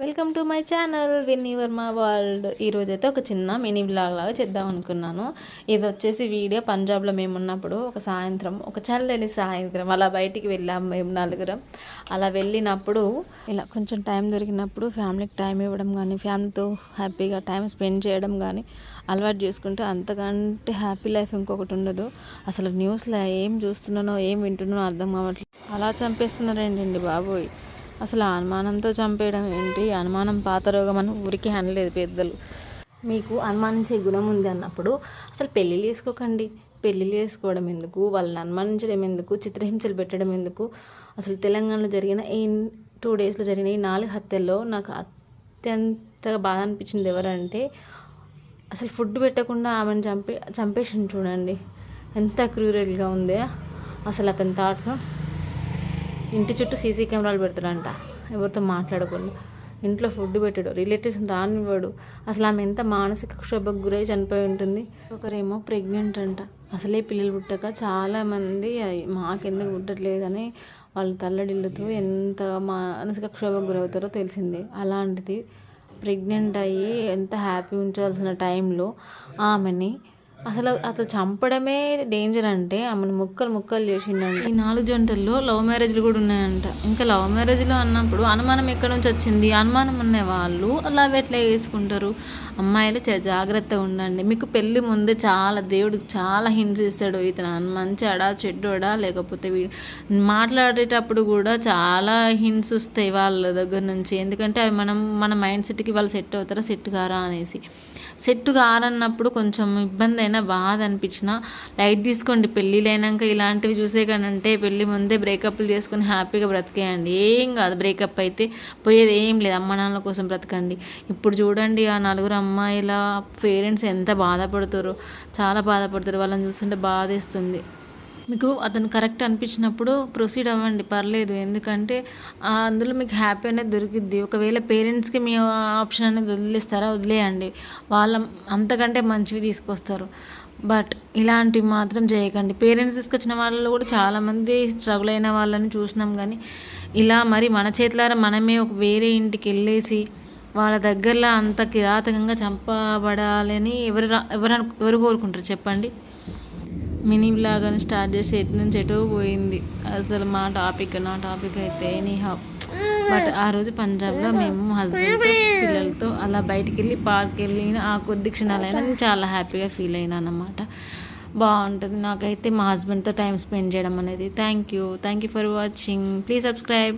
Welcome to my channel Vinni Varma world. ఈరోజైతే ఒక చిన్న మినీ బ్లాగ్ లాగా చేద్దాం అనుకున్నాను. ఇది వచ్చేసి వీడియో పంజాబ్లో మేము ఉన్నప్పుడు ఒక సాయంత్రం, ఒక చల్లని సాయంత్రం అలా బయటికి వెళ్ళాము మేము నలుగురం. అలా వెళ్ళినప్పుడు ఇలా కొంచెం టైం దొరికినప్పుడు ఫ్యామిలీకి టైం ఇవ్వడం కానీ, ఫ్యామిలీతో హ్యాపీగా టైం స్పెండ్ చేయడం కానీ అలవాటు చేసుకుంటే అంతకంటే హ్యాపీ లైఫ్ ఇంకొకటి ఉండదు. అసలు న్యూస్లో ఏం చూస్తున్నానో ఏం వింటున్నానో అర్థం కావట్లేదు. అలా చంపేస్తున్నారేంటండి బాబోయ్. అసలు అనుమానంతో చంపేయడం ఏంటి? అనుమానం పాత రోగం అని ఊరికి అనలేదు పెద్దలు. మీకు అనుమానించే గుణం ఉంది అన్నప్పుడు అసలు పెళ్ళిళ్ళు చేసుకోకండి. పెళ్ళిళ్ళు చేసుకోవడం ఎందుకు, వాళ్ళని అనుమానించడం ఎందుకు, చిత్రహింసలు పెట్టడం ఎందుకు? అసలు తెలంగాణలో జరిగిన ఈ 2 డేస్లో జరిగిన ఈ 4 హత్యల్లో నాకు అత్యంత బాధ అనిపించింది ఎవరంటే, అసలు ఫుడ్ పెట్టకుండా ఆమెను చంపేసి చూడండి, ఎంత క్రూరల్గా ఉందే. అసలు అతని థాట్స్, ఇంటి చుట్టూ సీసీ కెమెరాలు పెడతాడంట, ఎవరితో మాట్లాడకుండా ఇంట్లో ఫుడ్ పెట్టాడు, రిలేటివ్స్ రానివ్వడు. అసలు ఆమె ఎంత మానసిక క్షోభకు గురై చనిపోయి ఉంటుంది. ఒకరేమో ప్రెగ్నెంట్ అంట. అసలే పిల్లలు పుట్టక చాలామంది మాకెందుకు పుట్టట్లేదని వాళ్ళు తల్లడిల్లుతూ ఎంత మానసిక క్షోభకు గురవుతారో తెలిసిందే. అలాంటిది ప్రెగ్నెంట్ అయ్యి ఎంత హ్యాపీ ఉంచాల్సిన టైంలో ఆమెని అసలు చంపడమే డేంజర్ అంటే ఆమెను ముక్కలు చేసిండండి. ఈ 4 జంటల్లో లవ్ మ్యారేజ్లు కూడా ఉన్నాయంట. ఇంకా లవ్ మ్యారేజ్లో అన్నప్పుడు అనుమానం ఎక్కడి నుంచి వచ్చింది? అనుమానం ఉన్న వాళ్ళు లవ్ ఎట్లా చేసుకుంటారు? అమ్మాయిలు జాగ్రత్తగా ఉండండి. మీకు పెళ్ళి ముందే దేవుడికి చాలా హింట్స్ ఇస్తాడు. ఇతను మంచివాడా చెడ్డోడా, లేకపోతే మాట్లాడేటప్పుడు కూడా చాలా హింట్స్ వస్తాయి వాళ్ళ దగ్గర నుంచి. ఎందుకంటే అవి మన మైండ్ సెట్కి వాళ్ళు సెట్ అవుతారా సెట్ కారా అనేసి. సెట్ కారన్నప్పుడు కొంచెం ఇబ్బంది అయినా, బాధ అనిపించినా లైట్ తీసుకోండి. పెళ్ళిళ్ళు అయినాక ఇలాంటివి చూసే కానంటే పెళ్ళి ముందే బ్రేకప్లు చేసుకొని హ్యాపీగా బ్రతికేయండి. ఏం కాదు, బ్రేకప్ అయితే పోయేది ఏం లేదు. అమ్మ నాన్నల కోసం బ్రతకండి. ఇప్పుడు చూడండి ఆ 4 అమ్మాయిల పేరెంట్స్ ఎంత బాధపడతారో, చాలా బాధపడతారు. వాళ్ళని చూస్తుంటే బాధేస్తుంది. మీకు అతను కరెక్ట్ అనిపించినప్పుడు ప్రొసీడ్ అవ్వండి, పర్లేదు. ఎందుకంటే అందులో మీకు హ్యాపీ అనేది దొరికిద్ది. ఒకవేళ పేరెంట్స్కి మీ ఆప్షన్ అనేది వదిలేయండి. వాళ్ళ అంతకంటే మంచివి తీసుకొస్తారు. బట్ ఇలాంటివి మాత్రం చేయకండి. పేరెంట్స్ తీసుకొచ్చిన వాళ్ళలో కూడా చాలామంది స్ట్రగుల్ అయిన వాళ్ళని చూసినాం. కానీ ఇలా మరి మన చేతులారా మనమే ఒక వేరే ఇంటికి వెళ్ళేసి వాళ్ళ దగ్గరలో అంత కిరాతకంగా చంపబడాలని ఎవరు కోరుకుంటారు చెప్పండి? మినీ బ్లాగ్ అని స్టార్ట్ చేసి ఎటు నుంచి ఎటో పోయింది. అసలు నా టాపిక్ అయితే ఎనీహౌ. బట్ ఆ రోజు పంజాబ్లో మేము హస్బెండ్తో పిల్లలతో అలా బయటికి వెళ్ళి పార్క్ వెళ్ళిన ఆ కొద్ది క్షణాలైనా నేను చాలా హ్యాపీగా ఫీల్ అయినా అన్నమాట. బాగుంటుంది నాకైతే మా హస్బెండ్తో టైం స్పెండ్ చేయడం అనేది. Thank you for watching. Please subscribe.